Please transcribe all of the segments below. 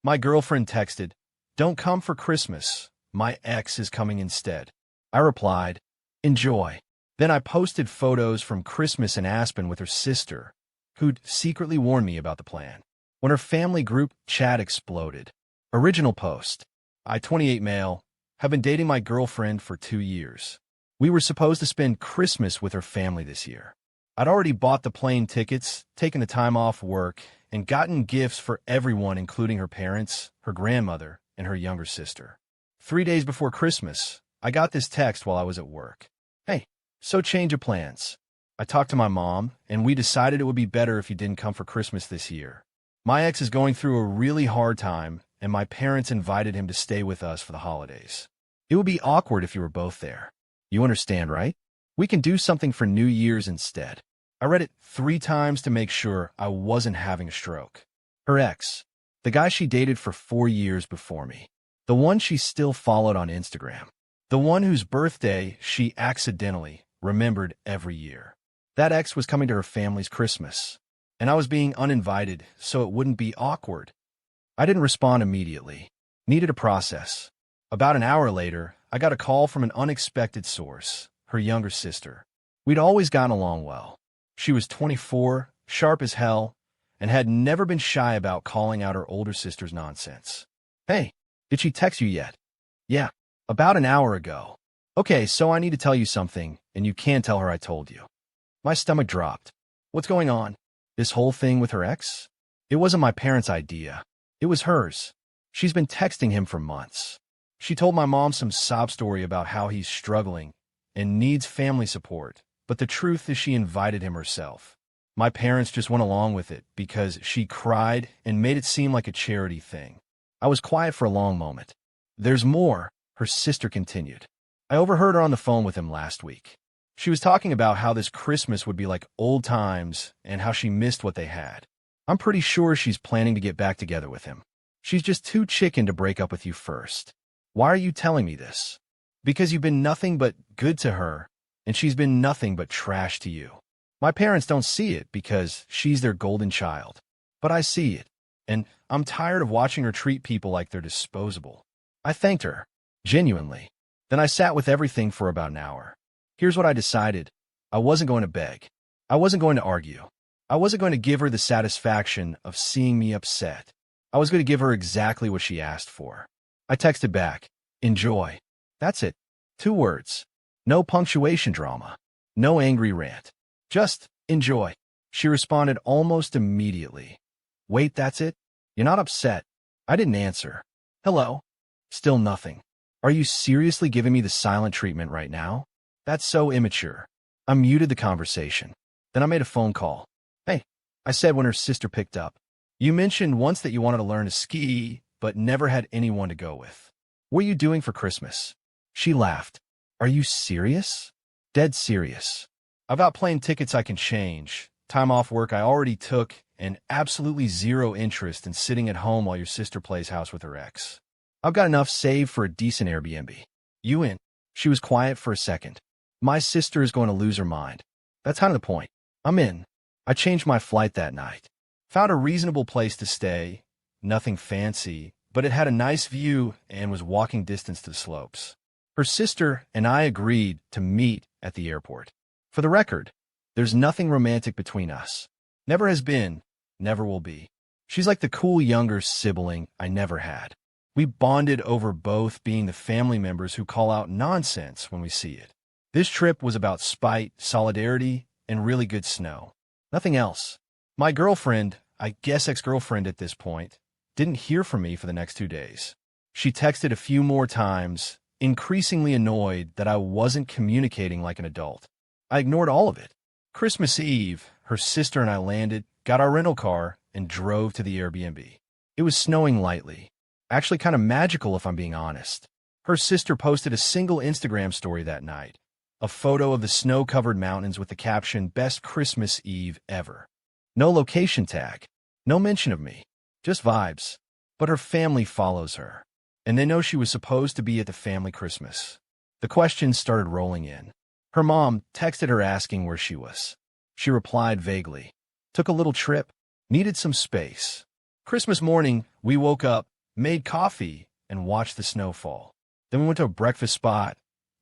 My girlfriend texted, "Don't come for Christmas. My ex is coming instead." I replied, "Enjoy." Then I posted photos from Christmas in Aspen with her sister, who'd secretly warned me about the plan. When her family group chat exploded. Original post. I, 28 male, have been dating my girlfriend for 2 years. We were supposed to spend Christmas with her family this year. I'd already bought the plane tickets, taken the time off work, and gotten gifts for everyone, including her parents, her grandmother, and her younger sister. 3 days before Christmas, I got this text while I was at work. "Hey, so change of plans. I talked to my mom, and we decided it would be better if you didn't come for Christmas this year. My ex is going through a really hard time, and my parents invited him to stay with us for the holidays. It would be awkward if you were both there. You understand, right? We can do something for New Year's instead." I read it 3 times to make sure I wasn't having a stroke. Her ex, the guy she dated for 4 years before me, the one she still followed on Instagram, the one whose birthday she accidentally remembered every year. That ex was coming to her family's Christmas, and I was being uninvited so it wouldn't be awkward. I didn't respond immediately. Needed a process. About an hour later, I got a call from an unexpected source, her younger sister. We'd always gotten along well. She was 24, sharp as hell, and had never been shy about calling out her older sister's nonsense. "Hey, did she text you yet?" "Yeah, about an hour ago." "Okay, so I need to tell you something, and you can't tell her I told you." My stomach dropped. "What's going on? This whole thing with her ex?" "It wasn't my parents' idea. It was hers. She's been texting him for months. She told my mom some sob story about how he's struggling and needs family support, but the truth is she invited him herself. My parents just went along with it because she cried and made it seem like a charity thing." I was quiet for a long moment. "There's more," her sister continued. "I overheard her on the phone with him last week. She was talking about how this Christmas would be like old times and how she missed what they had. I'm pretty sure she's planning to get back together with him. She's just too chicken to break up with you first." "Why are you telling me this?" "Because you've been nothing but good to her, and she's been nothing but trash to you. My parents don't see it because she's their golden child. But I see it, and I'm tired of watching her treat people like they're disposable." I thanked her, genuinely. Then I sat with everything for about an hour. Here's what I decided. I wasn't going to beg. I wasn't going to argue. I wasn't going to give her the satisfaction of seeing me upset. I was going to give her exactly what she asked for. I texted back, "Enjoy." That's it. 2 words. No punctuation drama. No angry rant. Just enjoy. She responded almost immediately. "Wait, that's it? You're not upset?" I didn't answer. "Hello?" Still nothing. "Are you seriously giving me the silent treatment right now?" That's so immature. I muted the conversation. Then I made a phone call. "Hey," I said when her sister picked up. "You mentioned once that you wanted to learn to ski, but never had anyone to go with. What are you doing for Christmas?" She laughed. "Are you serious?" "Dead serious. I've got plane tickets I can change, time off work I already took, and absolutely zero interest in sitting at home while your sister plays house with her ex. I've got enough saved for a decent Airbnb. You in?" She was quiet for a second. "My sister is going to lose her mind." "That's kind of the point. I'm in." I changed my flight that night. Found a reasonable place to stay. Nothing fancy, but it had a nice view and was walking distance to the slopes. Her sister and I agreed to meet at the airport. For the record, there's nothing romantic between us. Never has been, never will be. She's like the cool younger sibling I never had. We bonded over both being the family members who call out nonsense when we see it. This trip was about spite, solidarity, and really good snow. Nothing else. My girlfriend, I guess ex-girlfriend at this point, didn't hear from me for the next 2 days. She texted a few more times, increasingly annoyed that I wasn't communicating like an adult. I ignored all of it. Christmas Eve, her sister and I landed, got our rental car, and drove to the Airbnb. It was snowing lightly. Actually kind of magical if I'm being honest. Her sister posted a single Instagram story that night. A photo of the snow-covered mountains with the caption, "Best Christmas Eve ever." No location tag. No mention of me. Just vibes. But her family follows her. And they know she was supposed to be at the family Christmas. The questions started rolling in. Her mom texted her asking where she was. She replied vaguely. Took a little trip. Needed some space. Christmas morning, we woke up, made coffee, and watched the snow fall. Then we went to a breakfast spot,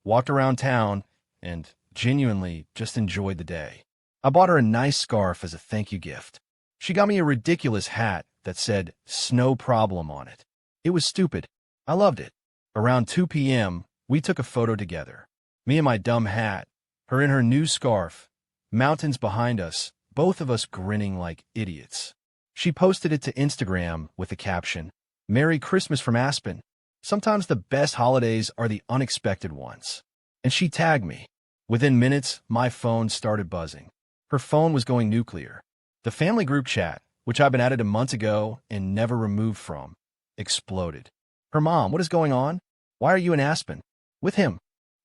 walked around town, and genuinely just enjoyed the day. I bought her a nice scarf as a thank you gift. She got me a ridiculous hat that said "Snow Problem" on it. It was stupid. I loved it. Around 2 p.m., we took a photo together. Me in my dumb hat, her in her new scarf, mountains behind us, both of us grinning like idiots. She posted it to Instagram with the caption, "Merry Christmas from Aspen. Sometimes the best holidays are the unexpected ones." And she tagged me. Within minutes, my phone started buzzing. Her phone was going nuclear. The family group chat, which I've been added to months ago and never removed from, exploded. Her mom, "What is going on? Why are you in Aspen?" With him.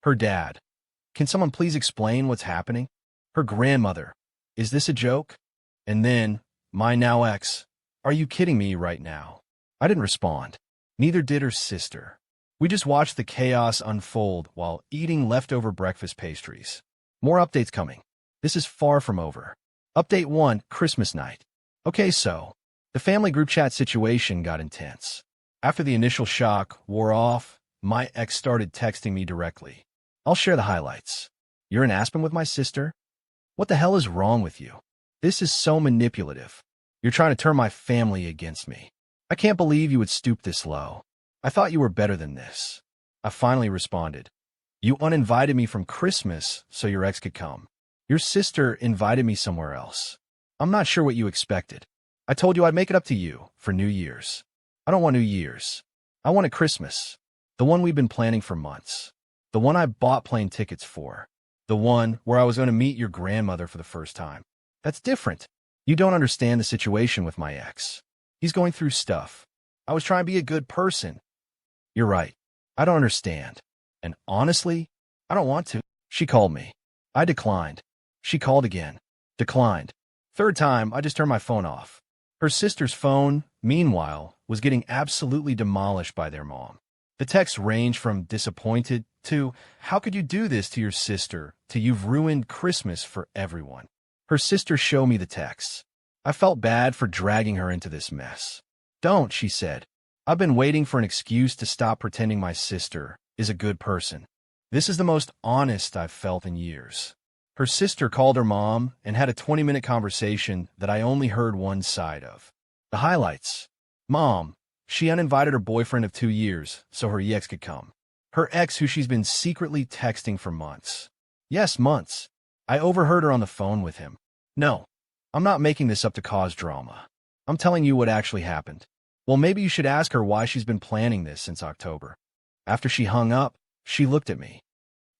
Her dad, "Can someone please explain what's happening?" Her grandmother, "Is this a joke?" And then, my now ex, "Are you kidding me right now?" I didn't respond. Neither did her sister. We just watched the chaos unfold while eating leftover breakfast pastries. More updates coming. This is far from over. Update 1, Christmas night. Okay, so the family group chat situation got intense. After the initial shock wore off, my ex started texting me directly. I'll share the highlights. "You're in Aspen with my sister? What the hell is wrong with you? This is so manipulative. You're trying to turn my family against me. I can't believe you would stoop this low. I thought you were better than this." I finally responded, "You uninvited me from Christmas so your ex could come. Your sister invited me somewhere else. I'm not sure what you expected. I told you I'd make it up to you for New Year's. I don't want New Year's. I wanted Christmas. The one we've been planning for months. The one I bought plane tickets for. The one where I was going to meet your grandmother for the first time. That's different. You don't understand the situation with my ex. He's going through stuff. I was trying to be a good person." "You're right. I don't understand. And honestly, I don't want to." She called me. I declined. She called again. Declined. Third time, I just turned my phone off. Her sister's phone, meanwhile, was getting absolutely demolished by their mom. The texts ranged from disappointed to, "How could you do this to your sister?" to "You've ruined Christmas for everyone." Her sister showed me the texts. I felt bad for dragging her into this mess. "Don't," she said. "I've been waiting for an excuse to stop pretending my sister is a good person. This is the most honest I've felt in years." Her sister called her mom and had a 20-minute conversation that I only heard one side of. The highlights. Mom, she uninvited her boyfriend of 2 years so her ex could come. Her ex who she's been secretly texting for months. Yes, months. I overheard her on the phone with him. "No, I'm not making this up to cause drama. I'm telling you what actually happened." "Well, maybe you should ask her why she's been planning this since October." After she hung up, she looked at me.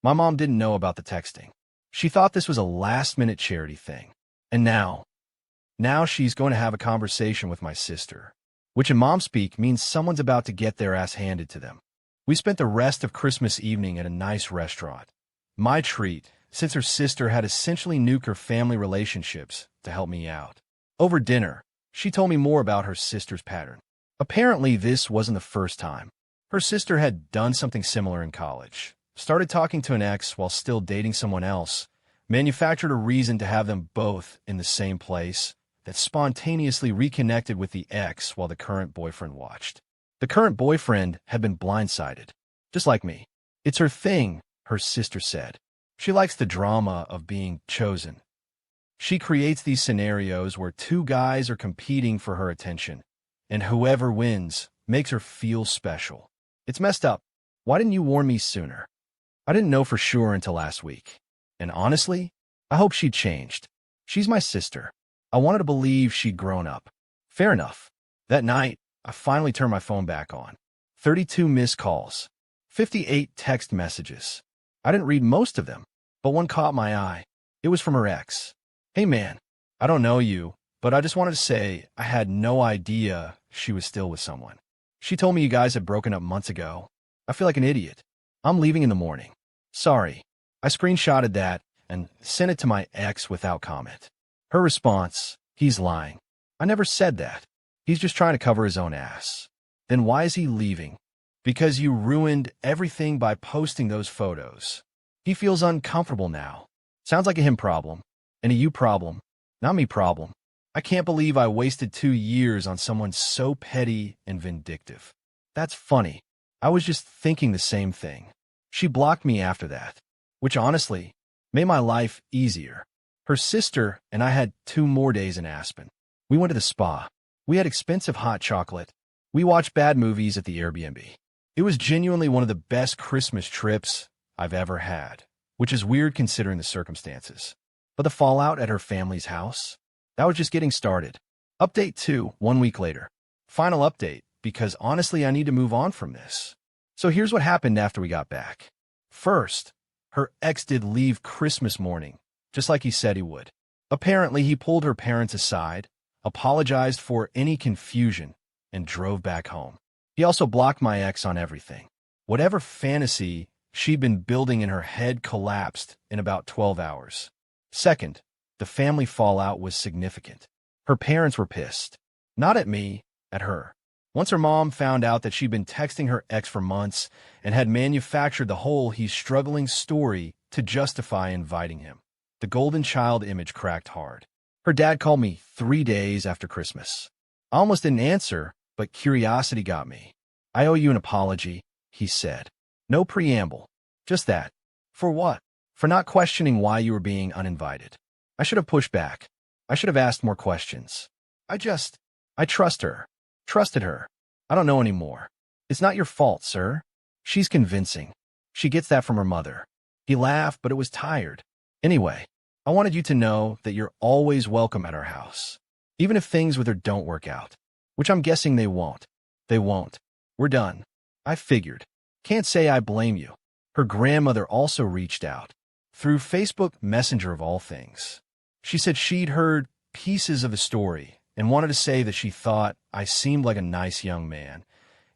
My mom didn't know about the texting. She thought this was a last-minute charity thing. And now she's going to have a conversation with my sister, which in mom speak means someone's about to get their ass handed to them. We spent the rest of Christmas evening at a nice restaurant. My treat, since her sister had essentially nuked her family relationships to help me out. Over dinner, she told me more about her sister's pattern. Apparently, this wasn't the first time. Her sister had done something similar in college. Started talking to an ex while still dating someone else, manufactured a reason to have them both in the same place, that spontaneously reconnected with the ex while the current boyfriend watched. The current boyfriend had been blindsided, just like me. It's her thing, her sister said. She likes the drama of being chosen. She creates these scenarios where 2 guys are competing for her attention, and whoever wins makes her feel special. It's messed up. Why didn't you warn me sooner? I didn't know for sure until last week. And honestly, I hope she'd changed. She's my sister. I wanted to believe she'd grown up. Fair enough. That night, I finally turned my phone back on. 32 missed calls. 58 text messages. I didn't read most of them, but one caught my eye. It was from her ex. "Hey man, I don't know you, but I just wanted to say I had no idea she was still with someone. She told me you guys had broken up months ago. I feel like an idiot. I'm leaving in the morning. Sorry." I screenshotted that and sent it to my ex without comment. Her response, "He's lying. I never said that. He's just trying to cover his own ass." Then why is he leaving? Because you ruined everything by posting those photos. He feels uncomfortable now. Sounds like a him problem. And a you problem. Not me problem. I can't believe I wasted 2 years on someone so petty and vindictive. That's funny. I was just thinking the same thing. She blocked me after that, which honestly made my life easier. Her sister and I had 2 more days in Aspen. We went to the spa. We had expensive hot chocolate. We watched bad movies at the Airbnb. It was genuinely one of the best Christmas trips I've ever had, which is weird considering the circumstances. But the fallout at her family's house? That was just getting started. Update 2, 1 week later. Final update, because honestly I need to move on from this. So here's what happened after we got back. First, her ex did leave Christmas morning, just like he said he would. Apparently, he pulled her parents aside, apologized for any confusion, and drove back home. He also blocked my ex on everything. Whatever fantasy she'd been building in her head collapsed in about 12 hours. Second, the family fallout was significant. Her parents were pissed. Not at me, at her. Once her mom found out that she'd been texting her ex for months and had manufactured the whole he's struggling story to justify inviting him, the golden child image cracked hard. Her dad called me 3 days after Christmas. I almost didn't answer, but curiosity got me. I owe you an apology, he said. No preamble. Just that. For what? For not questioning why you were being uninvited. I should have pushed back. I should have asked more questions. I trust her. Trusted her. I don't know anymore. It's not your fault, sir. She's convincing. She gets that from her mother. He laughed, but it was tired. Anyway, I wanted you to know that you're always welcome at our house, even if things with her don't work out, which I'm guessing they won't. They won't. We're done. I figured. Can't say I blame you. Her grandmother also reached out, through Facebook Messenger of all things. She said she'd heard pieces of the story and wanted to say that she thought I seemed like a nice young man,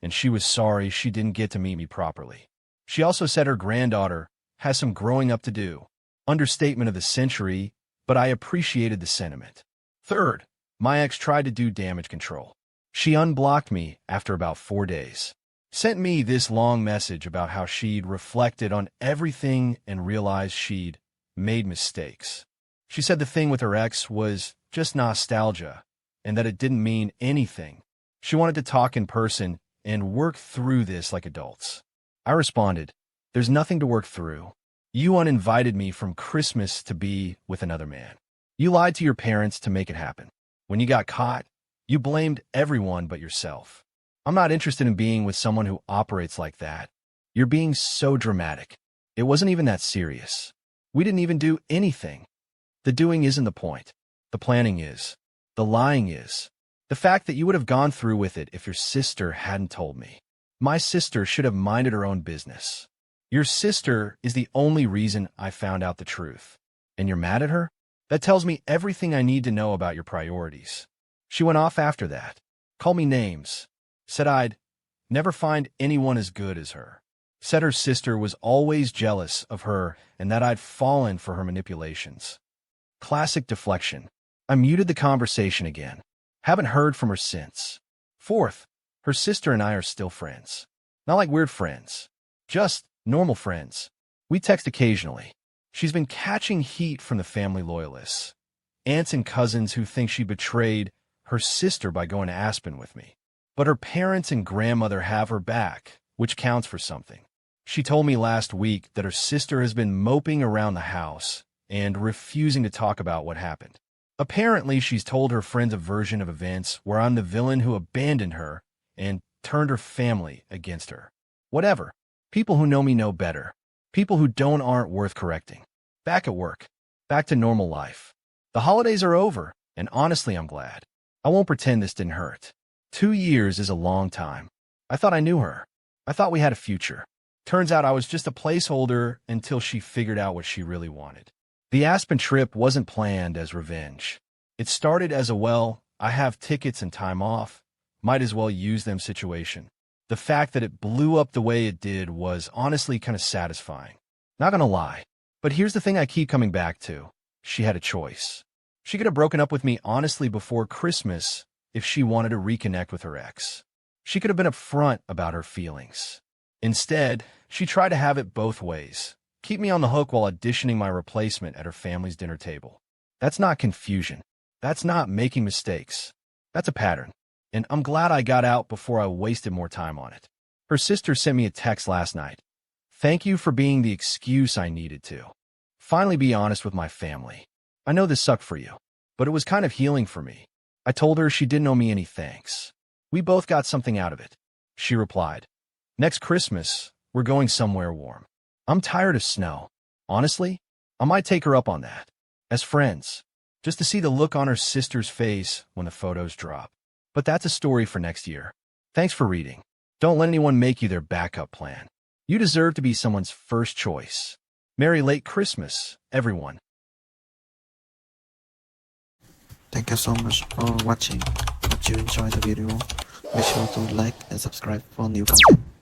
and she was sorry she didn't get to meet me properly. She also said her granddaughter has some growing up to do. Understatement of the century, but I appreciated the sentiment. Third, my ex tried to do damage control. She unblocked me after about 4 days. Sent me this long message about how she'd reflected on everything and realized she'd made mistakes. She said the thing with her ex was just nostalgia, and that it didn't mean anything. She wanted to talk in person and work through this like adults. I responded, there's nothing to work through. You uninvited me from Christmas to be with another man. You lied to your parents to make it happen. When you got caught, you blamed everyone but yourself. I'm not interested in being with someone who operates like that. You're being so dramatic. It wasn't even that serious. We didn't even do anything. The doing isn't the point. The planning is. The lying is. The fact that you would have gone through with it if your sister hadn't told me. My sister should have minded her own business. Your sister is the only reason I found out the truth. And you're mad at her? That tells me everything I need to know about your priorities. She went off after that. Called me names. Said I'd never find anyone as good as her. Said her sister was always jealous of her and that I'd fallen for her manipulations. Classic deflection. I muted the conversation again. Haven't heard from her since. Fourth, her sister and I are still friends. Not like weird friends. Just normal friends. We text occasionally. She's been catching heat from the family loyalists. Aunts and cousins who think she betrayed her sister by going to Aspen with me. But her parents and grandmother have her back, which counts for something. She told me last week that her sister has been moping around the house and refusing to talk about what happened. Apparently, she's told her friends a version of events where I'm the villain who abandoned her and turned her family against her. Whatever. People who know me know better. People who don't aren't worth correcting. Back at work. Back to normal life. The holidays are over, and honestly, I'm glad. I won't pretend this didn't hurt. 2 years is a long time. I thought I knew her. I thought we had a future. Turns out I was just a placeholder until she figured out what she really wanted. The Aspen trip wasn't planned as revenge. It started as a, well, I have tickets and time off, might as well use them situation. The fact that it blew up the way it did was honestly kind of satisfying. Not gonna lie. But here's the thing I keep coming back to. She had a choice. She could have broken up with me honestly before Christmas if she wanted to reconnect with her ex. She could have been upfront about her feelings. Instead, she tried to have it both ways. Keep me on the hook while auditioning my replacement at her family's dinner table. That's not confusion. That's not making mistakes. That's a pattern. and I'm glad I got out before I wasted more time on it. Her sister sent me a text last night. Thank you for being the excuse I needed to finally be honest with my family. I know this sucked for you, but it was kind of healing for me. I told her she didn't owe me any thanks. We both got something out of it. She replied, next Christmas, we're going somewhere warm. I'm tired of snow. Honestly, I might take her up on that. As friends, just to see the look on her sister's face when the photos drop. But that's a story for next year. Thanks for reading. Don't let anyone make you their backup plan. You deserve to be someone's first choice. Merry late Christmas, everyone. Thank you so much for watching. Hope you enjoyed the video. Make sure to like and subscribe for new content.